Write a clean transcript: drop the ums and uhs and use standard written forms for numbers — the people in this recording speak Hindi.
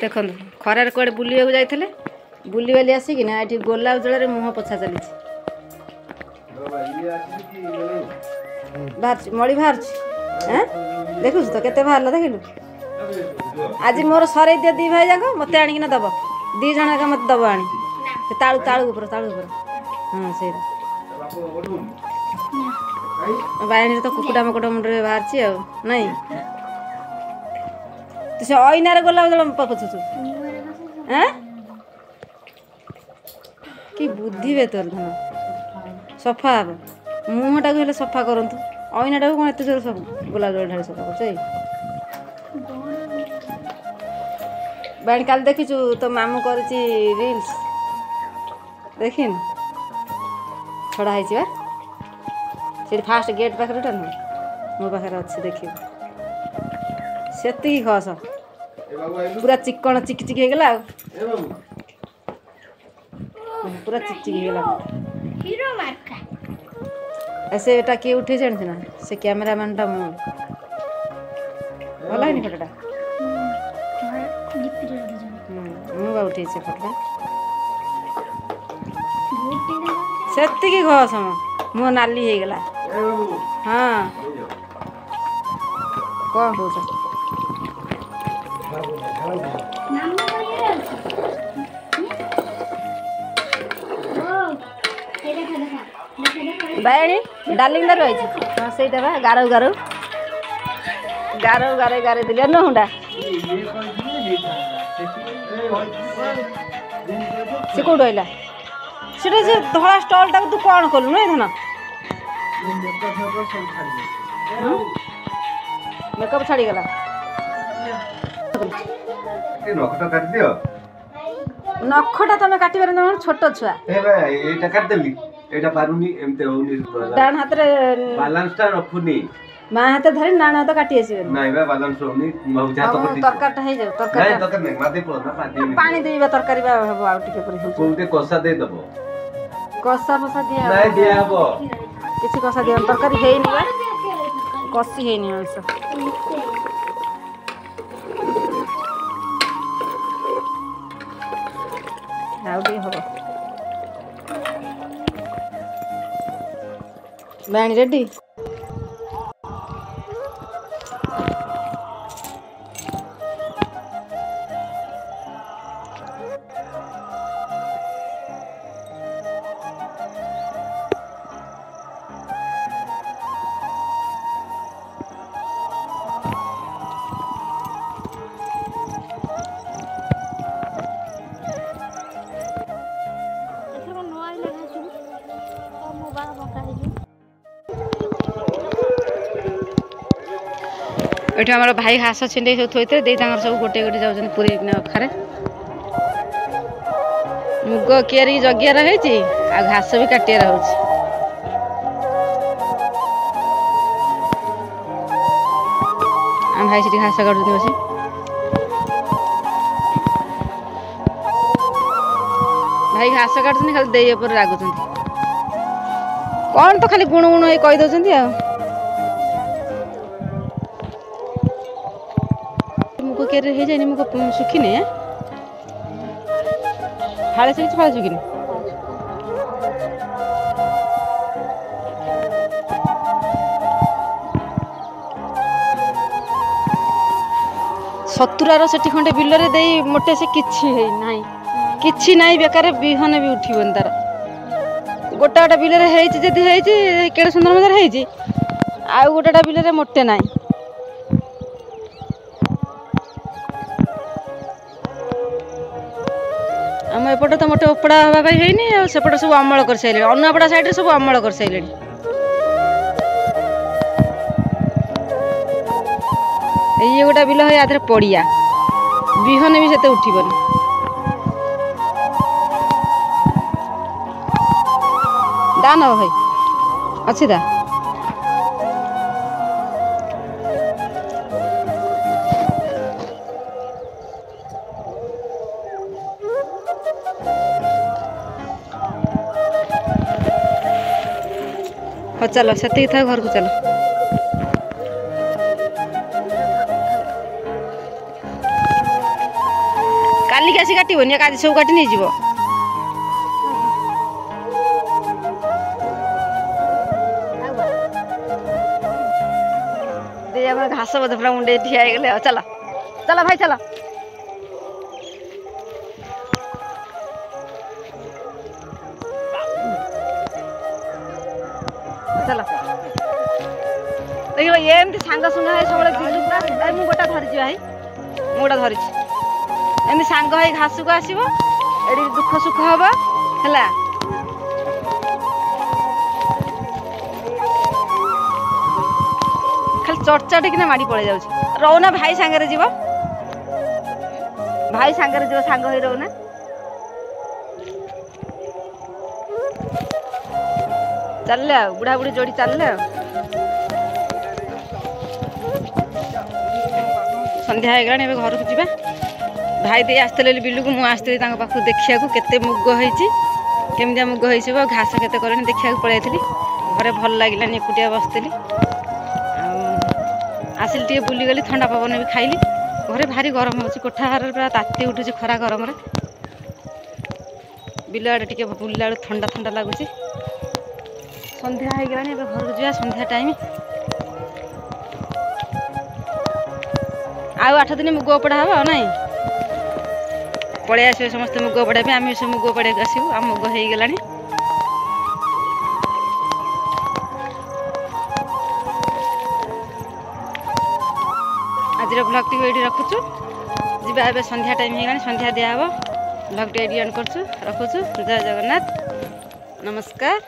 देखो खरार कड़े बुलवाक जाते बुली बाली आसिकिना ये गोलाप जल मुह पोछा चली मड़ी बाहर देखु तो केते बाहर देखिलु आज मोर सर दियो दी भाई जाक मत आणिकिना दब दी जन का मत दब आनी तालू तालू ऊपर हाँ से बाणी तो कुकुड़ा मकुड़ा मुंडे बाहर नहीं तो से अइनार गोलाप जल पोछुछु कि बुद्धि बे तोर धन सफा हे मुहटा को सफा करतु अइनाटा को कौन एत जोर सब गोलाप जल ढाली सफा कर बाणी काल देखीचु तो मामू कर रील्स देखिन छड़ा है फास्ट गेट पाखे मो पाखे अच्छे देख से खस पूरा चिकन चिकचिक हो गला पूरा चिकचिक हो गला ऐसे एटा किए उठे जानी ना से कैमरामैन टा मु भल है फोटोटा मुझे उठे फोटोटा से घस मुँह नाली हो गला हाँ कौन कौच बायणी डालिंग रही हाँ से गारौ गारौ गारौ गारे गारे दिले न हुंडा से कौट रहा से धला स्टल टाक तू कौन कलु नहीं धन मेकअप छाड़ी गला नखटा तुम काटी पार छोट छुआ डाण हाथ माँ हाथ धरी डाण हाथ काटी आसवे तरकारीटा हो जाओ पानी देवा तरकारी कषा दे दबो कषा फसा दिया किसी कषा दिया तरकारी है कषी है अंश हम बाणी रेडी ये आम भाई घास छिंडे सब थोड़े सब गोटे गोटे जाऊँ पूरे अखारे मुग कियारी जगियार हो घास भी काटियार हो भाई से घास काटुँ बस भाई घास काटुँ खाली दे रागुंट कौन तो खाली गुण गुण कहीदे मुग केरे हो जाए मुग सुखीने फाड़े से फाड़े सुखीने सतुरार से खंडे बिल दे मोटे से किछि ना बेकार बिहन भी उठन तार गोटा गोटा बिल केड़े सुंदर मजार है आउ गोटा बिल मोटे ना आम एपटे तो मोटे उपड़ा हाँवाई है सेपटे सब अमल कर सारे अनुआपड़ा साइड सब अमल कर सारे ये गोटा बिल है आधे पड़िया बिहन भी से उठन दा न भाई अच्छी दा हाँ चलो से था घर को चलो କାଲିକି ଆସି କାଟିବନି ଆଜି ସବୁ କାଟି ନେଇଯିବ। ଦେଇ ଆମର ଘାସ ବୋଧେ ପୁରା ମୁଣ୍ଡେ ଠିଆ ହେଇଗଲେ। ଆଉ ଚାଲ ଚାଲ ଭାଇ ଚାଲ। ଚାଲ ଦେଖିବ ଏମିତି ସାଙ୍ଗ ସୁଙ୍ଗା ହେଇ ସବୁବେଳେ ବିଲୁକୁ ମୁଁ ଗୋଟା ଧରିଛି ଭାଇ ମୁଁ ଗୋଟା ଧରିଛି ଏମିତି ସାଙ୍ଗ ହେଇ ଘାସକୁ ଆସିବ ଏଠି ଦୁଃଖ ସୁଖ ହବ ହେଲା। ଖାଲି ଚର୍ଚାଟିକିନା ମାଡ଼ି ପଳେଇ ଯାଉଛି। ରହୁନା ଭାଇ ସାଙ୍ଗରେ ଯିବ ଭାଇ ସାଙ୍ଗରେ ଯିବ ସାଙ୍ଗ ହେଇ ରହୁନା। ଚାଲିଲେ ଆଉ ବୁଢ଼ା ବୁଢ଼ୀ ଯୋଡ଼ି ଚାଲିଲେ ଆଉ। ସନ୍ଧ୍ୟା ହେଇଗଲାଣି ଏବେ ଘରକୁ ଯିବା। ଭାଇ ଦେଇ ଆସିଥିଲେ ବିଲୁକୁ ମୁଁ ଆସିଥିଲି ତାଙ୍କ ପାଖକୁ ଦେଖିବାକୁ କେତେ ମୁଗ ହେଇଛି କେମିତିଆ ମୁଗ ହେଇଛି ଘାସ କେତେ କଲେଣି ଦେଖିବାକୁ ପଳେଇଥିଲି। ଘରେ ଭଲ ଲାଗିଲାନି ଏକୁଟିଆ ବସିଥିଲି ଆଉ ଆସିଲି ଟିକେ ବୁଲିଗଲି ଥଣ୍ଡା ପବନ ବି ଖାଇଲି। ଘରେ ଭାରି ଗରମ ହେଉଛି କୋଠା ଘରରେ ପୁରା ତାତି ଉଠୁଛି ଖରା ଗରମରେ। ବିଲ ଆଡ଼େ ଟିକେ ବୁଲିଲା ବେଳକୁ ଥଣ୍ଡା ଥଣ୍ଡା ଲାଗୁଛି। ସନ୍ଧ୍ୟା ହେଇଗଲାଣି ଏବେ ଘରକୁ ଯିବା ସନ୍ଧ୍ୟା ଟାଇମ୍। ଆଉ 8 ଦିନ ମୁଗ ଓପଡ଼ା ହବ ଆଉ ନାଇଁ ପଳେଇ ଆସିବେ ସମସ୍ତେ ମୁଗ ଓପଡ଼ା ପାଇଁ। ଆମେ ସବୁ ମୁଗ ଓପଡ଼ାକୁ ଆସିବୁ। ଆଉ ମୁଗ ହେଇଗଲାଣି। ଆଜିର ବ୍ଲଗ୍ଟିକୁ ଏଇଠି ରଖୁଛୁ। ଯିବା ଏବେ ସନ୍ଧ୍ୟା ଟାଇମ୍ ହେଇଗଲାଣି ସନ୍ଧ୍ୟା ଦିଆହେବ। ବ୍ଲଗ୍ଟି ଏଇଠି ଏଣ୍ଡ କରୁଛୁ ରଖୁଛୁ। ଜୟ ଜଗନ୍ନାଥ ନମସ୍କାର।